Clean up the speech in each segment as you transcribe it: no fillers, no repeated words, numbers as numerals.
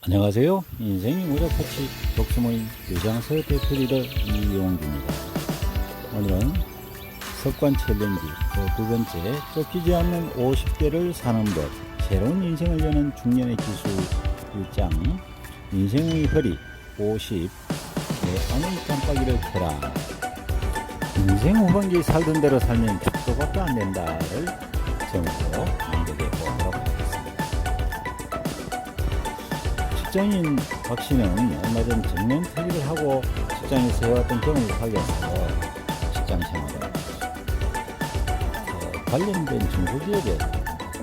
안녕하세요. 인생이 모자코치 독서모임 유장서 대표리더 이용규입니다. 오늘은 습관 챌린지 두 번째, 쫓기지 않는 50대를 사는 법, 새로운 인생을 여는 중년의 기술 1장, 인생의 허리 50, 내 안의 깜빡이를 켜라. 인생 후반기 살던 대로 살면 죽도밖에 안 된다를 제목으로 연결해 보도록 하겠습니다. 직장인 박 씨는 얼마 전 정년 퇴직을 하고 직장에서 해왔던 경험을 살려서 직장 생활을 관련된 중소기업에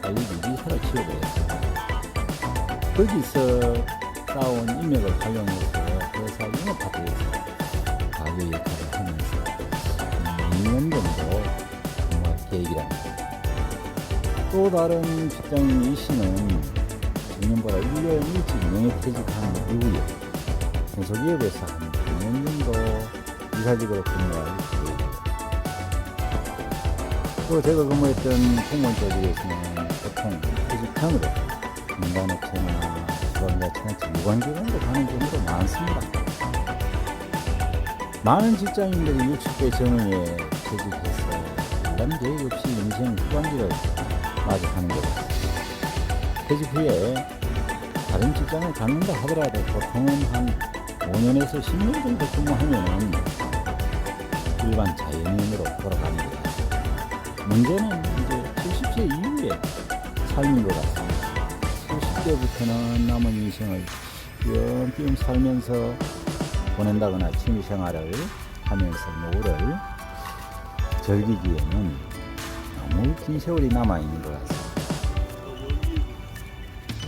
알리기 위해서 취업을 했습니다. 거기서 쌓아온 인맥을 활용해서 회사 영업파트에서 가교 역할을 하면서 2년 정도 근무할 계획이랍니다. 또 다른 직장인 이 씨는 정년보다 1년 일찍 명예퇴직한 이후에 중소기업에서 한 2년 정도 이사직으로 근무할 계획입니다. 또 제가 근무했던 공무원 조직에서는 보통 퇴직 전으로 민간업체나 지방자치단체 유관기관으로 가는 경우도 많습니다. 많은 직장인들이 60대 전후에 퇴직해서 일반 계획 없이 인생 후반기를 맞이하는 것 같습니다. 퇴직 후에 다른 직장을 갖는다 하더라도 보통은 한 5년에서 10년 정도 근무하면 일반 자연인으로 돌아갑니다. 문제는 이제 70세 이후의 삶인 것 같습니다. 70대부터는 남은 인생을 띄엄띄엄 살면서 보낸다거나 취미생활을 하면서 노후를 즐기기에는 너무 긴 세월이 남아있는 것 같습니다.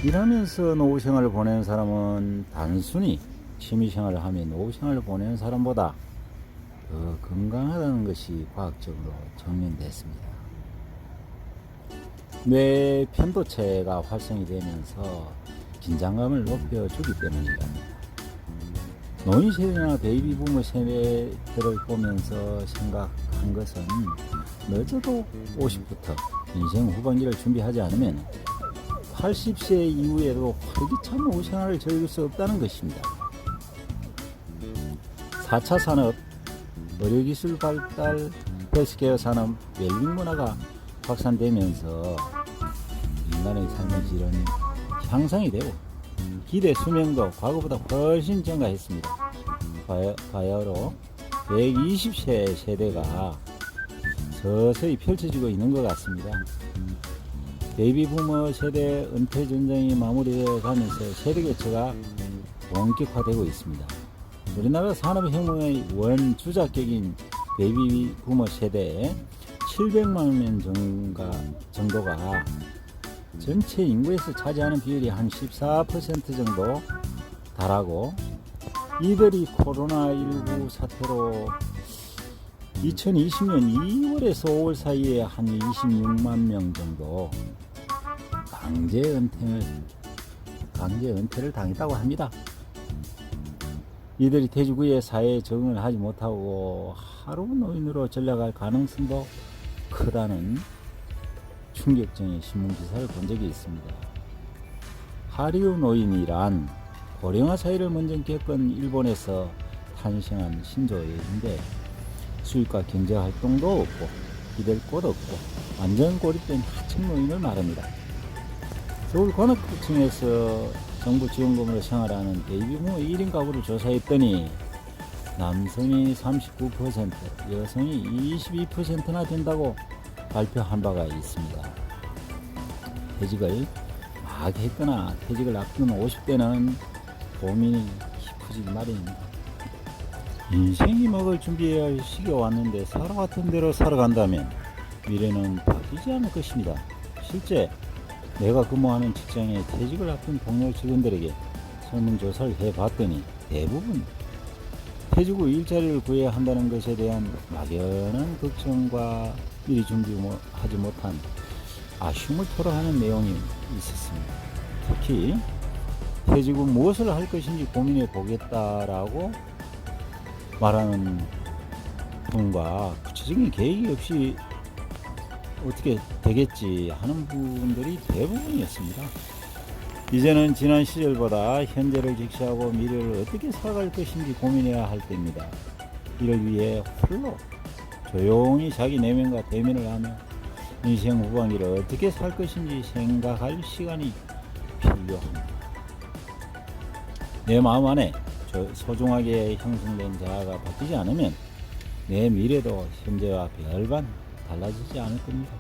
일하면서 노후 생활을 보내는 사람은 단순히 취미생활을 하며 노후 생활을 보내는 사람보다 더 건강하다는 것이 과학적으로 증명됐습니다. 뇌 편도체가 활성이 되면서 긴장감을 높여주기 때문입니다. 노인 세대나 베이비 부모 세대들을 보면서 생각한 것은 늦어도 50부터 인생 후반기를 준비하지 않으면 80세 이후에도 활기찬 노후 생활을 즐길 수 없다는 것입니다. 4차 산업, 의료기술 발달, 헬스케어 산업, 웰빙 문화가 확산되면서 인간의 삶의 질은 향상이 되고 기대 수명도 과거보다 훨씬 증가했습니다. 바야흐로 120세 세대가 서서히 펼쳐지고 있는 것 같습니다. 베이비 부머 세대 은퇴 전쟁이 마무리되어 가면서 세대 교체가 본격화되고 있습니다. 우리나라 산업혁명의 원주자격인 베이비 부머 세대의 700만 명 정도가 전체 인구에서 차지하는 비율이 한 14% 정도 달하고, 이들이 코로나19 사태로 2020년 2월에서 5월 사이에 한 26만 명 정도 강제 은퇴를 당했다고 합니다. 이들이 퇴직 후에 사회에 적응을 하지 못하고 하루 노인으로 전락할 가능성도 크다는 충격적인 신문기사를 본 적이 있습니다. 하류 노인이란 고령화 사회를 먼저 겪은 일본에서 탄생한 신조어인데, 수입과 경제활동도 없고 기댈 곳 없고 완전 고립된 하층 노인을 말합니다. 서울 관악구청에서 정부 지원금으로 생활하는 베이비부모 1인 가구를 조사했더니 남성이 39%, 여성이 22%나 된다고 발표한 바가 있습니다. 퇴직을 막 했거나 퇴직을 앞둔 50대는 고민이 깊어질 말입니다. 인생이 먹을 준비해야 할 시기가 왔는데 살아왔던 대로 살아간다면 미래는 바뀌지 않을 것입니다. 실제 내가 근무하는 직장에 퇴직을 앞둔 동료 직원들에게 설문조사를 해봤더니 대부분 퇴직 후 일자리를 구해야 한다는 것에 대한 막연한 걱정과 미리 준비하지 못한 아쉬움을 토로하는 내용이 있었습니다. 특히 퇴직 후 무엇을 할 것인지 고민해 보겠다라고 말하는 분과 구체적인 계획이 없이 어떻게 되겠지 하는 분들이 대부분이었습니다. 이제는 지난 시절보다 현재를 직시하고 미래를 어떻게 살아갈 것인지 고민해야 할 때입니다. 이를 위해 홀로 조용히 자기 내면과 대면을 하며 인생 후반기를 어떻게 살 것인지 생각할 시간이 필요합니다. 내 마음 안에 소중하게 형성된 자아가 바뀌지 않으면 내 미래도 현재와 별반 달라지지 않을 겁니다.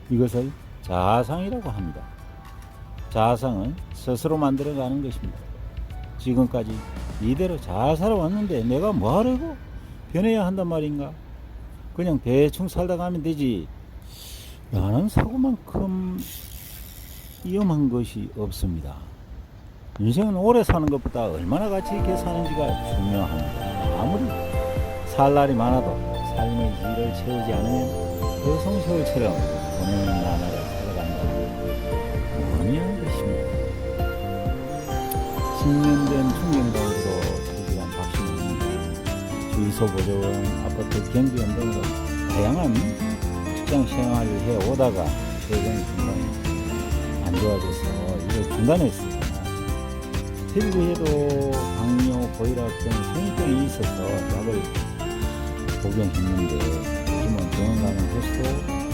이것을 자아상이라고 합니다. 자아상은 스스로 만들어가는 것입니다. 지금까지 이대로 잘 살아왔는데 내가 뭐하려고 변해야 한단 말인가? 그냥 대충 살다 가면 되지. 라는 사고만큼 위험한 것이 없습니다. 인생은 오래 사는 것보다 얼마나 가치 있게 사는지가 중요합니다. 아무리 살 날이 많아도 삶의 질을 채우지 않으면 그 성세월처럼 보내는 나날을 살아간다는 의미하는 것입니다. 10년 된 중경당으로 퇴직한 박씨는 주유소 보조원, 아파트 경비원 등으로 다양한 직장 생활을 해오다가 최근 건강이 안 좋아져서 이걸 중단했습니다. 퇴직 후에도 당뇨, 고혈압 등 성인병이 있어서 약을 복용했는데 요즘은 병원 가는 횟수도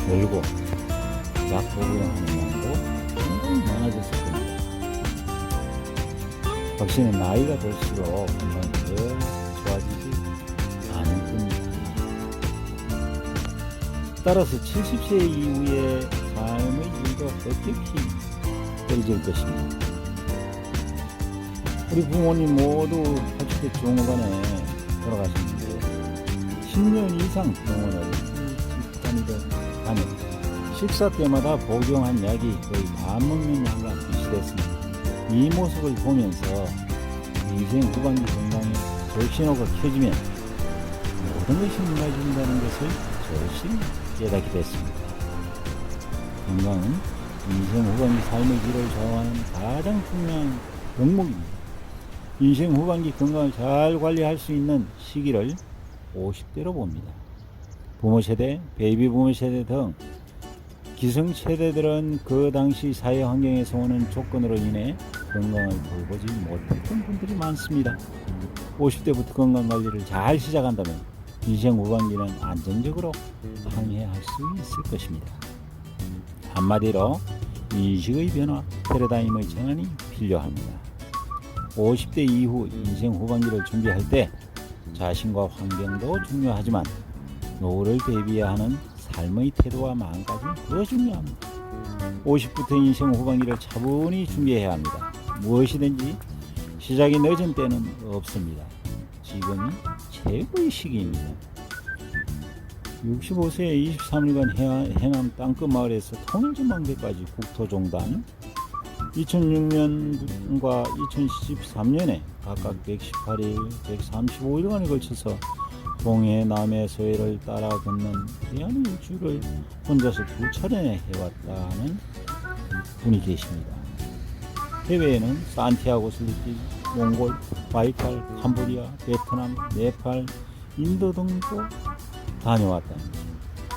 늘고 약 복용하는 양도 굉장히 많아졌을 겁니다. 확실히 나이가 들수록 건강이 더 좋아지지 않을 겁니다. 따라서 70세 이후에 삶의 질도 급격히 떨어질 것입니다. 우리 부모님 모두 80대 중후반에 돌아가셨는데 10년 이상 병원을 일찍 다녔다. 식사 때마다 복용한 약이 거의 밥 먹는 약과 비슷했습니다. 이 모습을 보면서 인생 후반기 건강에 적신호가 켜지면 모든 것이 무너진다는 것을 절실히 깨닫게 됐습니다. 건강은 인생 후반기 삶의 질을 좌우하는 가장 중요한 덕목입니다. 인생 후반기 건강을 잘 관리할 수 있는 시기를 50대로 봅니다. 부모 세대, 베이비 부모 세대 등 기성 세대들은 그 당시 사회 환경에서 오는 조건으로 인해 건강을 돌보지 못했던 분들이 많습니다. 50대부터 건강 관리를 잘 시작한다면 인생 후반기는 안정적으로 항해할 수 있을 것입니다. 한마디로 인식의 변화, 패러다임의 전환이 필요합니다. 50대 이후 인생 후반기를 준비할 때 자신과 환경도 중요하지만 노후를 대비해야 하는 삶의 태도와 마음까지 더 중요합니다. 50부터 인생 후반기를 차분히 준비해야 합니다. 무엇이든지 시작이 늦은 때는 없습니다. 지금이 최고의 시기입니다. 65세에 23일간 해남 땅끝마을에서 통일전망대까지 국토종단, 2006년과 2013년에 각각 118일, 135일간에 걸쳐서 동해, 남해, 서해를 따라 걷는 대한 일주를 혼자서 2차례 해왔다는 분이 계십니다. 해외에는 산티아고 슬리피, 몽골, 바이칼, 캄보디아, 베트남, 네팔, 인도 등도 다녀왔답니다.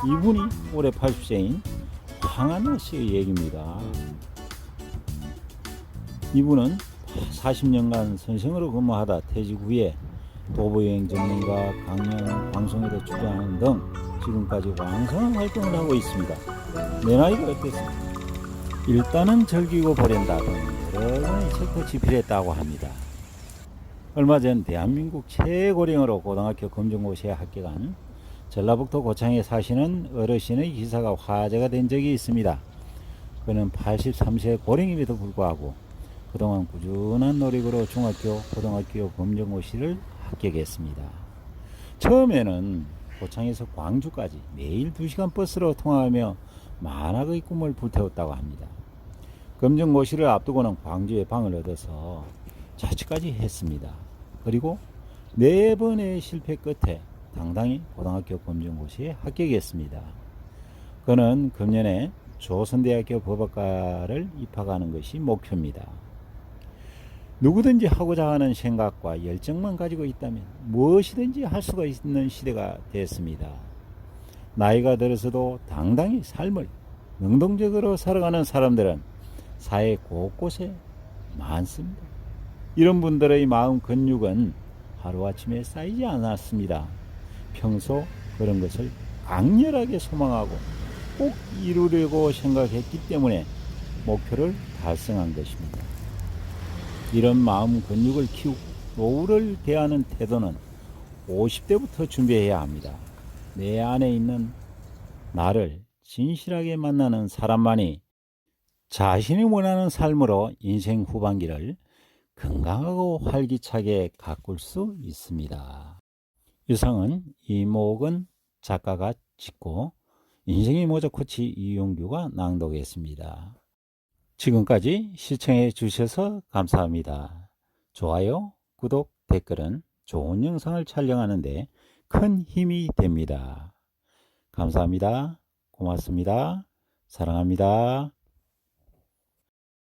이분이 올해 80세인 황한나 씨의 얘기입니다. 이분은 40년간 선생으로 근무하다 퇴직 후에 도보여행 전문가, 강연, 방송에도 출연하는 등 지금까지 왕성한 활동을 하고 있습니다. 내 나이가 어땠습니까? 일단은 즐기고 보낸다 등 여러 가지 책도 집필했다고 합니다. 얼마 전 대한민국 최고령으로 고등학교 검정고시에 합격한 전라북도 고창에 사시는 어르신의 기사가 화제가 된 적이 있습니다. 그는 83세 고령임에도 불구하고 그동안 꾸준한 노력으로 중학교, 고등학교 검정고시를 합격했습니다. 처음에는 고창에서 광주까지 매일 2시간 버스로 통화하며 만학의 꿈을 불태웠다고 합니다. 검정고시를 앞두고는 광주에 방을 얻어서 자취까지 했습니다. 그리고 4번의 실패 끝에 당당히 고등학교 검정고시에 합격했습니다. 그는 금년에 조선대학교 법학과를 입학하는 것이 목표입니다. 누구든지 하고자 하는 생각과 열정만 가지고 있다면 무엇이든지 할 수가 있는 시대가 됐습니다. 나이가 들어서도 당당히 삶을 능동적으로 살아가는 사람들은 사회 곳곳에 많습니다. 이런 분들의 마음 근육은 하루아침에 쌓이지 않았습니다. 평소 그런 것을 강렬하게 소망하고 꼭 이루려고 생각했기 때문에 목표를 달성한 것입니다. 이런 마음 근육을 키우고 노후를 대하는 태도는 50대부터 준비해야 합니다. 내 안에 있는 나를 진실하게 만나는 사람만이 자신이 원하는 삶으로 인생 후반기를 건강하고 활기차게 가꿀 수 있습니다. 이상은 이목은 작가가 짓고 인생의 모자 코치 이용규가 낭독했습니다. 지금까지 시청해 주셔서 감사합니다. 좋아요, 구독, 댓글은 좋은 영상을 촬영하는 데 큰 힘이 됩니다. 감사합니다. 고맙습니다. 사랑합니다.